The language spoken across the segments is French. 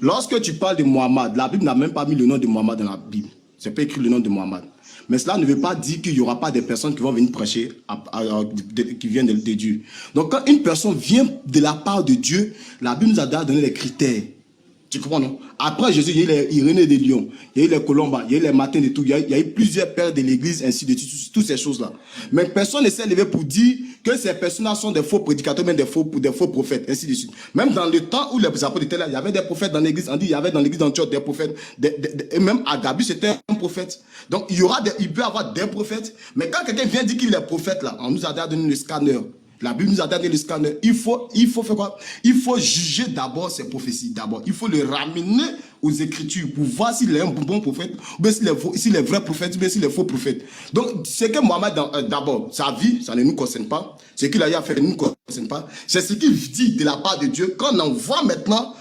Lorsque tu parles de Mohammed, la Bible n'a même pas mis le nom de Mohammed dans la Bible. C'est pas écrit le nom de Mohammed. Mais cela ne veut pas dire qu'il n'y aura pas des personnes qui vont venir prêcher, qui viennent de Dieu. Donc quand une personne vient de la part de Dieu, la Bible nous a donné les critères. Tu comprends, non? Après Jésus, il y a eu les Irénée de Lyon, il y a eu les Colomba, il y a eu les Martin de tout, il y a eu plusieurs pères de l'église, ainsi de suite, toutes ces choses-là. Mais personne ne s'est levé pour dire que ces personnes-là sont des faux prédicateurs, même des faux prophètes, ainsi de suite. Même dans le temps où les apôtres étaient là, il y avait des prophètes dans l'église, on dit il y avait dans l'église d'Antioche des prophètes, et même Agabus c'était un prophète. Donc il peut y avoir des prophètes, mais quand quelqu'un vient dire qu'il est prophète là, on nous a donné le scanner. La Bible nous a donné le scanner. Il faut faire quoi? Il faut juger d'abord ces prophéties. D'abord, il faut le ramener aux Écritures pour voir s'il est un bon prophète, ou bien s'il est vrai prophète, ou bien s'il est faux prophète. Donc, ce que Mohammed, d'abord, sa vie, ça ne nous concerne pas. Ce qu'il a eu à faire ne nous concerne pas. C'est ce qu'il dit de la part de Dieu. Quand on voit maintenant,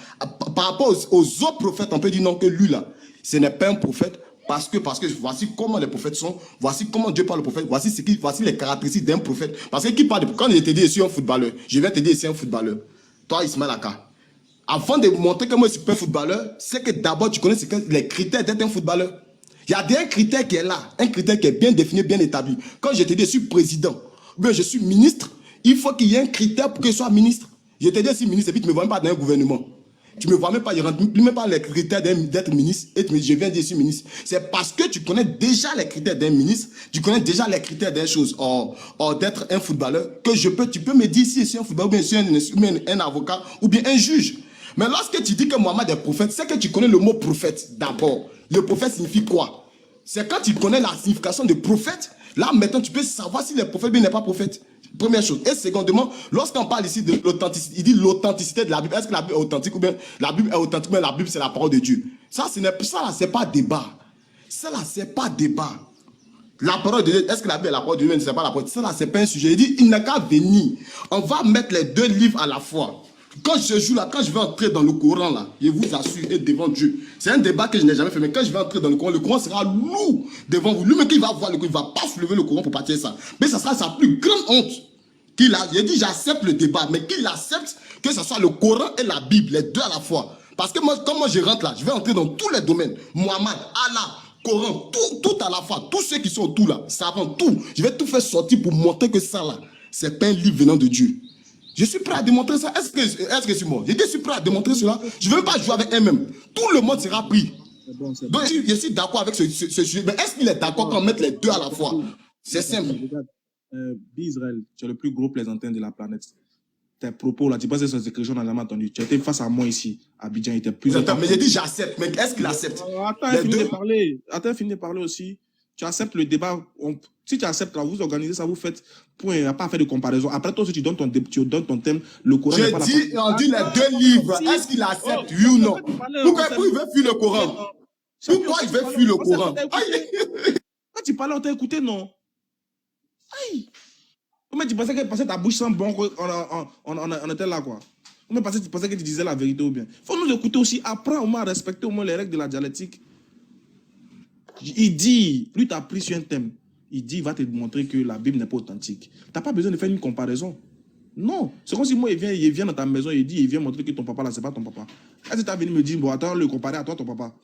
par rapport aux autres prophètes, on peut dire non, que lui là, ce n'est pas un prophète. Parce que voici comment les prophètes sont, voici comment Dieu parle au prophète, voici les caractéristiques d'un prophète. Parce que qui parle de, quand je te dis je suis un footballeur, je vais te dire je suis un footballeur. Toi, Ismaël Aka, avant de montrer que moi je suis pas un footballeur, c'est que d'abord tu connais les critères d'être un footballeur. Il y a un critère qui est là, un critère qui est bien défini, bien établi. Quand je te dis je suis président, ou bien je suis ministre, il faut qu'il y ait un critère pour que je sois ministre. Je te dis je suis ministre et puis tu ne me vois même pas dans un gouvernement. Tu ne me vois même pas, il ne rentre même pas les critères d'être ministre et je viens dire je suis ministre. C'est parce que tu connais déjà les critères d'un ministre, tu connais déjà les critères d'une chose, d'être un footballeur, que tu peux me dire si je suis un footballeur, ou bien je suis un avocat, ou bien un juge. Mais lorsque tu dis que Mohammed est prophète, c'est que tu connais le mot prophète d'abord. Le prophète signifie quoi? C'est quand tu connais la signification de prophète, là maintenant tu peux savoir si le prophète ou bien n'est pas prophète. Première chose. Et secondement, lorsqu'on parle ici de l'authenticité, il dit l'authenticité de la Bible. Est-ce que la Bible est authentique ou bien la Bible est authentique, mais la Bible c'est la parole de Dieu? Ça là, c'est pas débat. Ça là, c'est pas débat. La parole de Dieu, est-ce que la Bible est la parole de Dieu? C'est pas la parole. Ça là, c'est pas un sujet. Il dit, il n'a qu'à venir. On va mettre les deux livres à la fois. Quand je joue là, quand je vais entrer dans le Coran là, je vous assure, et devant Dieu, c'est un débat que je n'ai jamais fait, mais quand je vais entrer dans le Coran sera lourd devant vous. Lui-même qui va voir le Coran, il ne va pas soulever le Coran pour partir ça. Mais ça sera sa plus grande honte. J'ai dit, j'accepte le débat, mais qu'il accepte que ce soit le Coran et la Bible, les deux à la fois. Parce que moi, quand moi je rentre là, je vais entrer dans tous les domaines. Mohammed, Allah, Coran, tout à la fois. Tous ceux qui sont tout là, ça rend tout. Je vais tout faire sortir pour montrer que ça là, c'est pas un livre venant de Dieu. Je suis prêt à démontrer ça. Est-ce que c'est moi? Je suis prêt à démontrer cela. Je ne veux pas jouer avec un-même. Tout le monde sera pris. Bon. Donc je suis d'accord avec ce sujet. Mais est-ce qu'il est d'accord quand on met les deux à la fois? C'est simple. Israël, tu es le plus gros plaisantin de la planète. Tes propos là, tu penses que c'est ce que j'en ai jamais entendu. Tu étais face à moi ici, à Abidjan, il était plus. Attends, mais j'ai dit j'accepte. Mais est-ce qu'il accepte? Attends, fini de parler aussi. Tu acceptes le débat. Si tu acceptes, là, vous organisez ça, vous faites. Point, il n'y a pas à faire de comparaison. Après, toi aussi, tu donnes ton thème. Le Coran. On dit les deux livres. Est-ce qu'il accepte, oui ou non? Pourquoi il veut fuir le Coran? Pourquoi il veut fuir le Coran? Quand tu parlais, on t'a écouté, non? Aïe! Comment tu pensais que passer ta bouche sans bon, on était là, quoi? Comment tu pensais que tu disais la vérité ou bien? Il faut nous écouter aussi. Apprends au moins à respecter au moins les règles de la dialectique. Il dit, lui, tu as pris sur un thème. Il dit, il va te montrer que la Bible n'est pas authentique. Tu n'as pas besoin de faire une comparaison. Non. C'est comme si moi, il vient dans ta maison et il vient montrer que ton papa, là, c'est pas ton papa. Est-ce que tu as venu me dire, bon, attends, le comparer à toi, ton papa?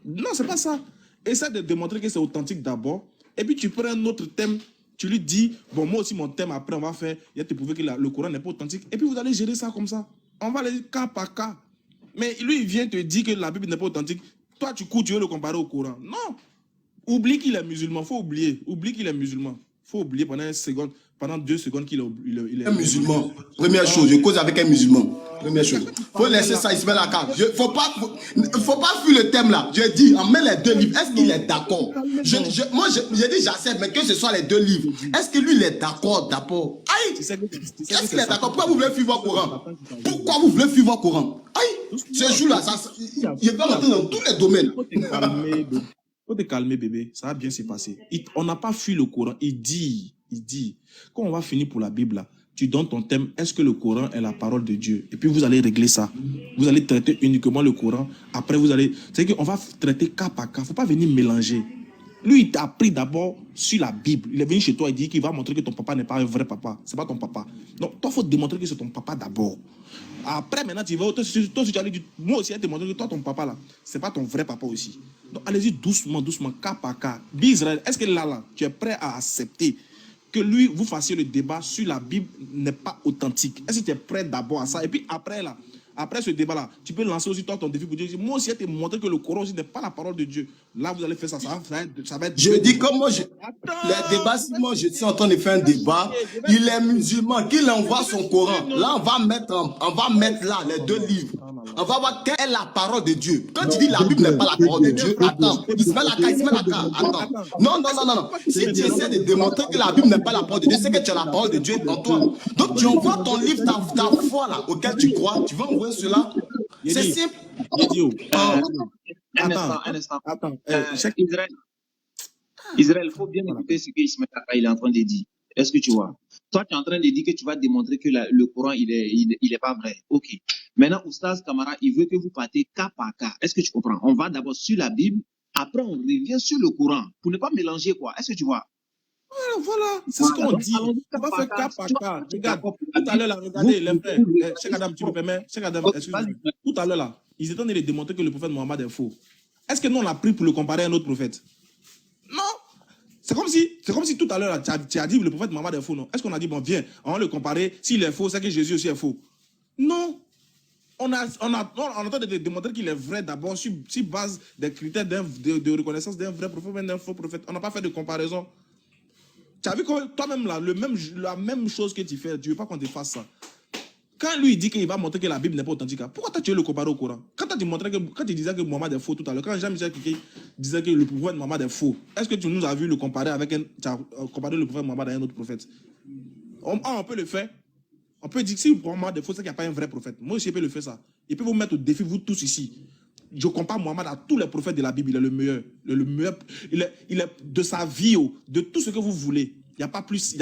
Non, c'est pas ça. Essaie de démontrer que c'est authentique d'abord. Et puis, tu prends un autre thème. Tu lui dis, bon, moi aussi, mon thème, après, on va faire, il va te prouver que le Coran n'est pas authentique. Et puis, vous allez gérer ça comme ça. On va aller cas par cas. Mais lui, il vient te dire que la Bible n'est pas authentique. Toi, tu cours, tu veux le comparer au Coran. Non. Oublie qu'il est musulman. Faut oublier. Oublie qu'il est musulman. Faut oublier pendant 2 secondes qu'il est un musulman. Première chose, je cause avec un musulman. Première chose. Faut laisser ça, il se met la carte. Faut pas fuir le thème là. Je dis, on met les deux livres. Est-ce qu'il est d'accord? Moi, j'ai dit, j'accepte, mais que ce soit les deux livres. Est-ce que lui, il est d'accord d'abord? Aïe! Est-ce qu'il est d'accord? Pourquoi vous voulez fuir votre Coran? Pourquoi vous voulez fuir votre Coran? Aïe! Ce jour-là, il va rentrer dans tous les domaines. Faut te calmer, bébé. Ça va bien se passer. On n'a pas fui le Coran. Il dit, quand on va finir pour la Bible, là, tu donnes ton thème. Est-ce que le Coran est la parole de Dieu? Et puis, vous allez régler ça. Vous allez traiter uniquement le Coran. Après, c'est qu'on va traiter cas par cas. Il ne faut pas venir mélanger. Lui, il t'a appris d'abord sur la Bible. Il est venu chez toi et dit qu'il va montrer que ton papa n'est pas un vrai papa. C'est pas ton papa. Donc, toi, il faut démontrer que c'est ton papa d'abord. Après, maintenant, tu vas, toi, si tu allais dire, moi aussi, elle te montrer que toi, ton papa là, c'est pas ton vrai papa aussi. Donc, allez-y doucement, doucement, cas par cas. Israël, est-ce que là, tu es prêt à accepter que lui, vous fassiez le débat sur la Bible n'est pas authentique? Est-ce que tu es prêt d'abord à ça? Et puis après, là, après ce débat-là, tu peux lancer aussi toi ton défi pour dire, moi aussi, elle te montrer que le Coran aussi n'est pas la parole de Dieu. Là, vous allez faire ça, ça va être Je dis comme moi, les débats, si moi je suis en train de faire un débat, il est musulman, qu'il envoie son Coran. Là, on va mettre là les deux livres. On va voir quelle est la parole de Dieu. Quand tu dis la Bible n'est pas la parole de Dieu, attends, il se met la carte, attends. Non. Si tu essaies de démontrer que la Bible n'est pas la parole de Dieu, c'est que tu as la parole de Dieu en toi. Donc tu envoies ton livre, ta foi là, auquel tu crois, tu vas envoyer cela. C'est simple. Un instant. Israël, il faut bien écouter ce que Ismaël il est en train de dire. Est-ce que tu vois? Toi, tu es en train de dire que tu vas démontrer que le Coran, il est pas vrai. Ok. Maintenant, Oustaz Kamara, il veut que vous partez cas par cas. Est-ce que tu comprends? On va d'abord sur la Bible, après on revient sur le Coran, pour ne pas mélanger quoi. Est-ce que tu vois? Voilà, c'est ce qu'on dit. On va faire cas par cas. Regarde, tout à l'heure, là, regardez, les frères. Cheikh Adam, tu me permets? Cheikh Adam, excuse-moi. Tout à l'heure, là, ils étaient en train de démontrer que le prophète Mohammed est faux. Est-ce que nous, on l'a pris pour le comparer à un autre prophète? Non. C'est comme si tout à l'heure, là, tu as dit que le prophète Mohammed est faux, non? Est-ce qu'on a dit, bon, viens, on va le comparer. S'il est faux, c'est que Jésus aussi est faux. Non. On a en train de démontrer qu'il est vrai d'abord sur base des critères de reconnaissance d'un vrai prophète, même d'un faux prophète. On n'a pas fait de comparaison. Tu as vu que toi-même, là, la même chose que tu fais, tu ne veux pas qu'on te fasse ça. Quand lui dit qu'il va montrer que la Bible n'est pas authentique, pourquoi tu veux le comparer au Coran? Quand tu disais que Mohammed est faux tout à l'heure, quand Jean-Michel Kiki disait que le prophète Mohammed est faux, est-ce que tu nous as vu le comparer avec comparer le prophète Mohammed à un autre prophète? On peut le faire. On peut dire que si Mohammed est faux, c'est qu'il n'y a pas un vrai prophète. Moi aussi, je peux le faire ça. Il peut vous mettre au défi, vous tous ici. Je compare Mohammed à tous les prophètes de la Bible. Il est le meilleur. Il est de sa vie, de tout ce que vous voulez. Il n'y a pas plus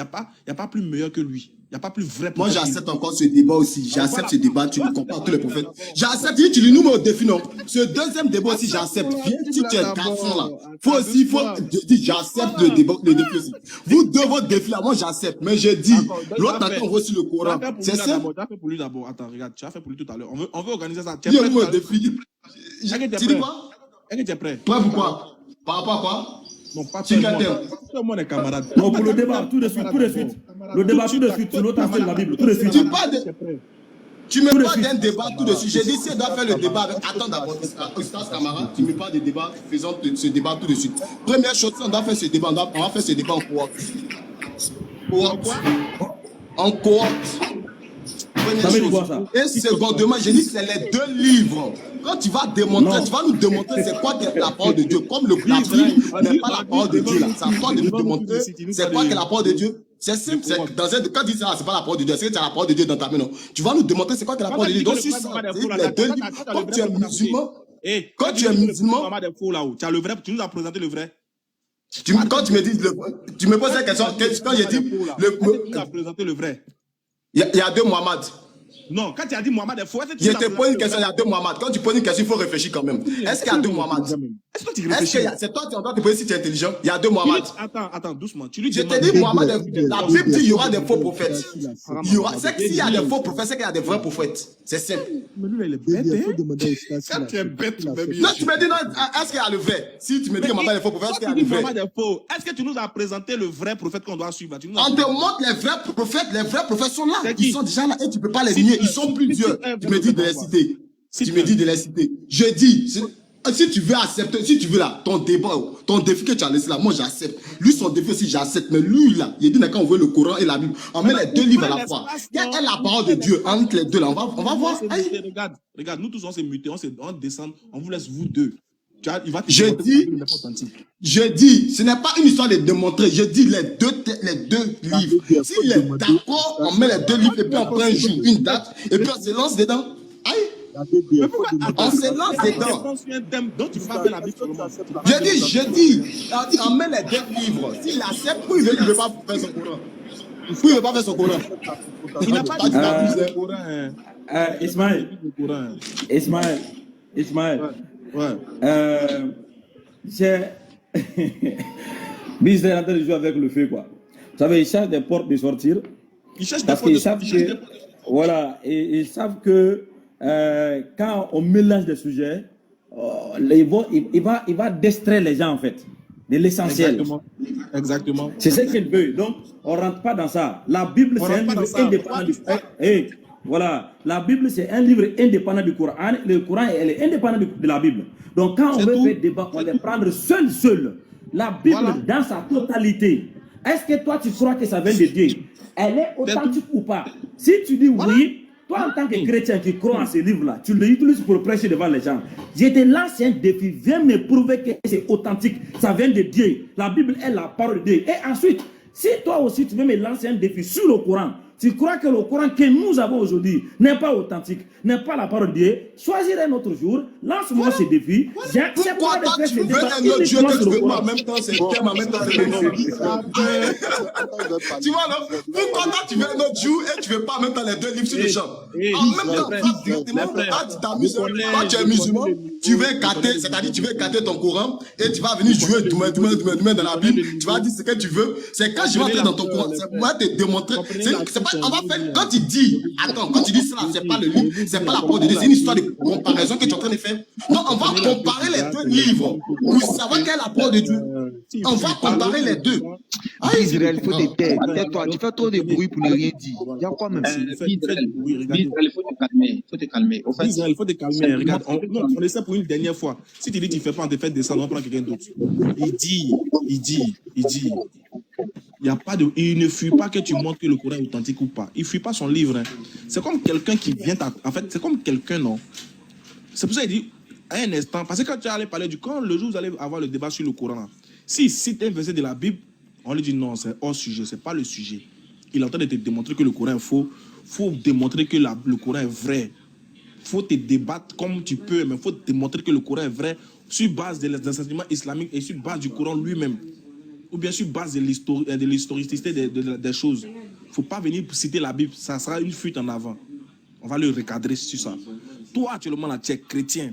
meilleur que lui. Il n'y a pas plus vrai prophète. Moi, j'accepte encore ce débat aussi. J'accepte ce débat. Tu le compares à tous les prophètes. J'accepte. Tu lui nous mets au défi, non? Ce deuxième débat aussi, j'accepte. Viens, si tu es garçon là. Je dis, j'accepte le débat, le défi aussi. Vous deux, votre défi là, moi, j'accepte. Mais je dis, l'autre attend, on voit sur le Coran. C'est ça? Tu as fait pour lui d'abord. Attends, regarde, tu as fait pour lui tout à l'heure. On veut organiser ça. Tu es au défi. Tu dis quoi? Est-ce que tu es prêt? Toi, pourquoi? Par rapport à quoi? Non, pas tout le monde est camarade. Non, pour le débat, tout de suite. Le débat tout de suite, sur l'autre aspect de la Bible, tout de suite. Tu me parles d'un débat tout de suite. J'ai dit, si elle doit faire le débat avec. Attends d'abord, Oustaz Kamara, tu me parles de débat, faisons ce débat tout de suite. Première chose, on doit faire ce débat, on va faire ce débat en cohorte. En cohorte. Ça veut dire quoi, ça? Et secondement, j'ai dit, c'est les deux livres. Quand tu vas démontrer, tu vas nous démontrer c'est quoi la parole de Dieu. Comme la Bible n'est pas la parole de Dieu, là. C'est à toi de nous démontrer c'est quoi la parole de Dieu. C'est simple. Quand tu dis ça, c'est pas la parole de Dieu, c'est que tu as la parole de Dieu dans ta main, non? Tu vas nous démontrer c'est quoi la parole de Dieu. Donc, sur ça, les deux livres, quand tu es musulman, quand tu es musulman, tu as le vrai, tu nous as présenté le vrai. Quand tu me dis, tu me poses la question, quand j'ai dit, tu nous as présenté le vrai. Il y a deux Mohammed. Non, quand tu as dit Mohammed est faux, je te pose une question, il y a deux Mohammed. Quand tu poses une question, il faut réfléchir quand même. Est-ce qu'il y a deux Mohammed? Est-ce que tu réfléchis? C'est toi qui dois te poser si tu es intelligent. Il y a deux Mohammed. Attends, doucement. Je te dis Mohammed, la Bible dit qu'il y aura des faux prophètes. C'est que s'il y a des faux prophètes, c'est qu'il y a des vrais prophètes. C'est simple. Mais lui, il est bête. Quand tu es bête, non, tu me dis, non, est-ce qu'il y a le vrai? Si tu me dis que Mohammed est faux prophète, est-ce qu'il y a le vrai? Est-ce que tu nous as présenté le vrai prophète qu'on doit suivre? On te montre les vrais prophètes sont là. Ils sont déjà là et tu ne peux pas les nier. Ils sont plusieurs. Tu me dis de les citer. Tu me dis de les citer. Je dis, si tu veux accepter, si tu veux là, ton débat, ton défi que tu as laissé là, moi j'accepte. Lui, son défi aussi, j'accepte. Mais lui là, il dit quand on veut le Coran et la Bible, on met les deux livres à la fois. Quelle est la parole de Dieu entre les deux là? On va voir. Regarde, nous tous on s'est mutés, on descend, on vous laisse vous deux. Je dis, ce n'est pas une histoire de démontrer. Je dis les deux livres. S'il est d'accord, on met les deux livres et puis on prend un jour, une date, et puis on se lance dedans. Aïe! On se lance dedans. Je dis, on met les deux livres. S'il accepte, pourquoi il ne veut pas faire son Coran? Pourquoi il ne veut pas faire son Coran? Il n'a pas dit le Coran. Ismaël. Ouais. J'ai Biz est en train de jouer avec le feu, quoi. Vous savez, ils cherchent des portes de sortir. Ils cherchent des Parce portes qu'ils de savent sortie. que, voilà, et ils savent que quand on mélange des sujets, il va distraire les gens, en fait, de l'essentiel. Exactement. Exactement. C'est ce qu'il veut. Donc, on ne rentre pas dans ça. La Bible, On c'est un rentre pas livre dans ça. indépendant du Coran. Voilà. La Bible, c'est un livre indépendant du Coran. Le Coran, elle est indépendante de la Bible. Donc, quand on C'est veut tout. faire débat, on va prendre seul. La Bible, Voilà. dans sa totalité. Est-ce que toi, tu crois que ça vient de Dieu? Elle est authentique ou pas? Si tu dis oui, toi, en tant que chrétien qui croit en ce livre-là, tu l'utilises pour prêcher devant les gens. Je te lance un défi. Viens me prouver que c'est authentique. Ça vient de Dieu. La Bible est la parole de Dieu. Et ensuite, si toi aussi, tu veux me lancer un défi sur le Coran, tu crois que le Coran que nous avons aujourd'hui n'est pas authentique, n'est pas la parole de Dieu, choisis un autre jour, lance-moi ce défi. Pourquoi toi tu veux un autre Dieu que tu veux pas en même temps, c'est thème en même temps, c'est le nom. Tu vois, non? Pourquoi toi tu veux un autre Dieu et tu veux pas en même temps les deux livres sur le champ? En même temps, toi, directement, tu t'amuses. Toi, tu es musulman, tu veux écarter, c'est-à-dire tu veux écarter ton Coran et tu vas venir jouer demain dans la Bible. Tu vas dire ce que tu veux. C'est quand je vais entrer dans ton Coran, c'est pour te démontrer. On va faire, quand tu dis, attends, quand tu dis ça, c'est pas le livre, c'est pas la parole de Dieu, c'est une histoire de comparaison que tu es en train de faire. Non, on va comparer les deux livres pour savoir quelle est la parole de Dieu. On va comparer les deux. Israël, il faut te taire. Tais-toi, tu fais trop de bruit pour ne rien dire. Il y a quoi même? Israël, il faut te calmer. Il faut te calmer. Au fait, Israël, il faut te calmer. Regarde, on essaie pour une dernière fois. Si tu dis que tu ne fais pas, on te fait descendre, on prend quelqu'un d'autre. Il dit. Il ne fuit pas que tu montres que le Coran est authentique ou pas. Il ne fuit pas son livre. Hein. C'est comme quelqu'un qui vient. En fait, c'est comme quelqu'un, non? C'est pour ça qu'il dit, à un instant, parce que quand tu allais parler quand le jour où vous allez avoir le débat sur le Coran, là, si cite un verset de la Bible, on lui dit non, c'est hors sujet, c'est pas le sujet. Il est en train de te démontrer que le Coran est faux. Il faut démontrer que le Coran est vrai. Il faut te débattre comme tu peux, mais il faut te démontrer que le Coran est vrai sur base des enseignements islamiques et sur base du Coran lui-même. Ou bien sur base de l'historicité des choses. Il ne faut pas venir citer la Bible, ça sera une fuite en avant. On va le recadrer sur ça. Toi, actuellement, là, tu es chrétien,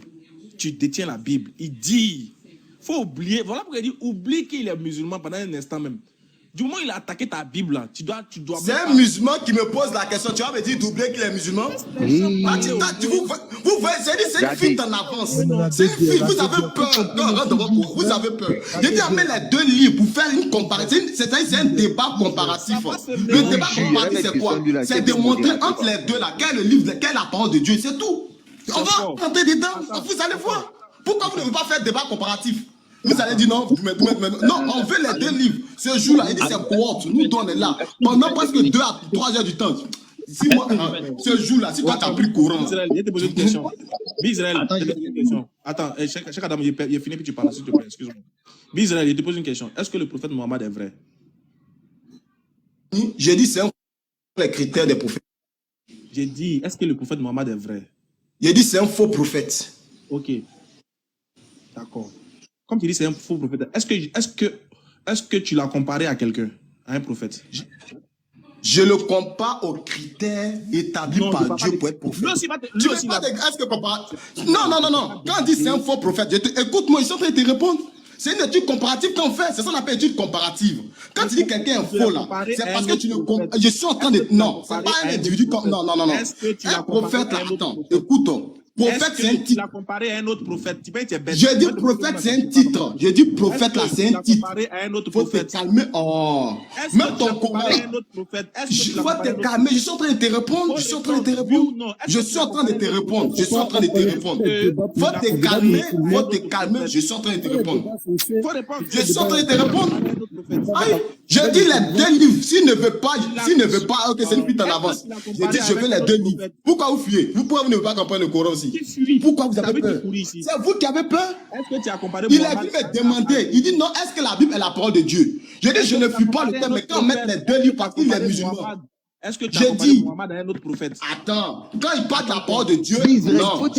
tu détiens la Bible. Il dit, il faut oublier, voilà pourquoi il dit, oublie qu'il est musulman pendant un instant même. Du moment où il a attaqué ta Bible, là, tu dois c'est un musulman qui me pose la question. Tu vas me dire d'oublier qu'il est musulman? Vous voyez, c'est une fuite en avance. C'est une fuite, vous avez peur. Quand on rentre dans votre cours, vous avez peur. J'ai dit, amener les deux livres pour faire une comparaison. C'est-à-dire, c'est un débat comparatif. Le débat comparatif, c'est quoi? C'est de montrer entre les deux, là, quel est le livre, quelle est la parole de Dieu, c'est tout. On va rentrer dedans, vous allez voir. Pourquoi vous ne voulez pas faire débat comparatif? Vous allez dire non, non, on veut les deux livres. Ce jour-là, il dit c'est cohorte. Nous, on est là. Pendant presque 2 à 3 heures du temps. Si moi, ce jour-là, si toi, tu as pris le Coran. Israël, je vais te poser une question. Israël, je vais te poser une question. Attends, chaque Adam, il est fini, puis tu parles, s'il te plaît, excuse-moi. Israël, je te pose une question. Est-ce que le prophète Mohammed est vrai? J'ai dit c'est un les critères des prophètes. J'ai dit, est-ce que le prophète Mohammed est vrai? J'ai dit c'est un faux prophète. Ok. D'accord. Comme tu dis, c'est un faux prophète. Est-ce que tu l'as comparé à quelqu'un, à un prophète? Je le compare aux critères établis par Dieu pour être prophète. Tu veux pas est-ce que papa... Non. Quand on dit c'est un faux prophète, écoute-moi, ils sont en train de te répondre. C'est une étude comparative qu'on fait. C'est ça qu'on appelle étude comparative. Quand tu dis quelqu'un est faux là, c'est parce que tu ne... Je suis en train de... Non, c'est pas un individu comme... Non. Un prophète, attends, écoute-toi. Prophète, c'est un titre. Tu l'as comparé à un autre prophète. Je dis prophète, c'est un titre. Je dis prophète, là, c'est un titre. Comparé à un autre Faut te prophète. calmer. Oh. Même ton Coran. Il faut te calmer. Je suis en train de te répondre. Je suis en train de te répondre. Je suis en train de te répondre. Je suis en train de te répondre. Faut te calmer. Faut te calmer. Je suis en train de te répondre. Je suis en train de te répondre. Aïe. Je dis les deux livres. S'il ne veut pas, ok, c'est une fuite en avance. Je dis, je veux les deux livres. Pourquoi vous fuyez? Pourquoi vous ne voulez pas comprendre le Coran aussi? Pourquoi vous avez peur? C'est vous qui avez peur? Est-ce que tu as comparé Il est venu me demander. Il dit non, est-ce que la Bible est la parole de Dieu? Je dis, je ne fuis pas le thème, mais quand on met les deux livres parce qu'il est musulman. Est-ce que tu as comparé Mohammed à un autre prophète? Attends, quand il parle de la parole de Dieu, non.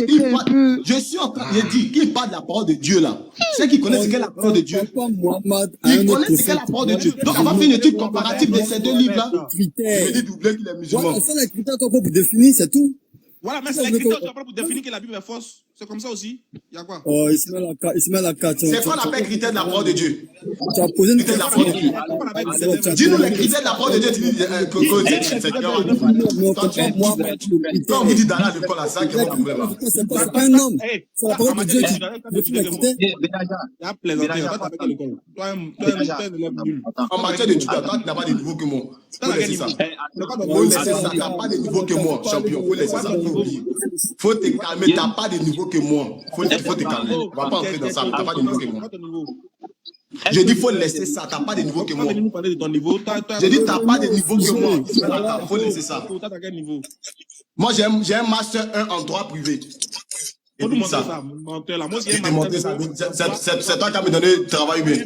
Je suis en train de dire qu'il parle de la parole de Dieu là. C'est qui connaît ce qu'est la parole de Dieu. Il connaît ce qu'est la parole de Dieu. Donc on va faire une étude comparative de ces deux livres là. Je vais dire doubler qu'il est musulman. Voilà, c'est les critères qu'on peut définir, c'est tout. Voilà, mais c'est les critères pour définir que la Bible est fausse. C'est comme ça aussi. Il y a quoi? Oh, Ismaël Aka, C'est quoi l'appel critère de la parole de Dieu? tu as posé une Critère de la parole de Dieu. Dis-nous les critères de la parole de Dieu. Tu dis que c'est clair. Quand on vous dit d'aller à l'école, là, ça qui est mon problème. C'est pas un homme. C'est la parole de Dieu qui définit les critères. Il y a plaisanté. Toi, t'as pas l'école. Toi, un élève nul. En matière d'études, toi, tu n'as pas de niveau que moi. Faut laisser ça. Faut laisser ça. Tu n'as pas de niveau que moi, champion. Faut laisser ça. Faut te calmer. Tu n'as pas de niveau que moi. Faut te calmer. On va pas entrer dans ça. Tu n'as pas de niveau que moi. Je dis, faut laisser ça. Tu n'as pas de niveau que moi. Je dis, tu n'as pas de niveau que moi. Faut laisser ça. Moi, j'ai un master 1 en droit privé. Faut nous montrer ça, menteur là. Moi, C'est toi qui as me donné travail bien.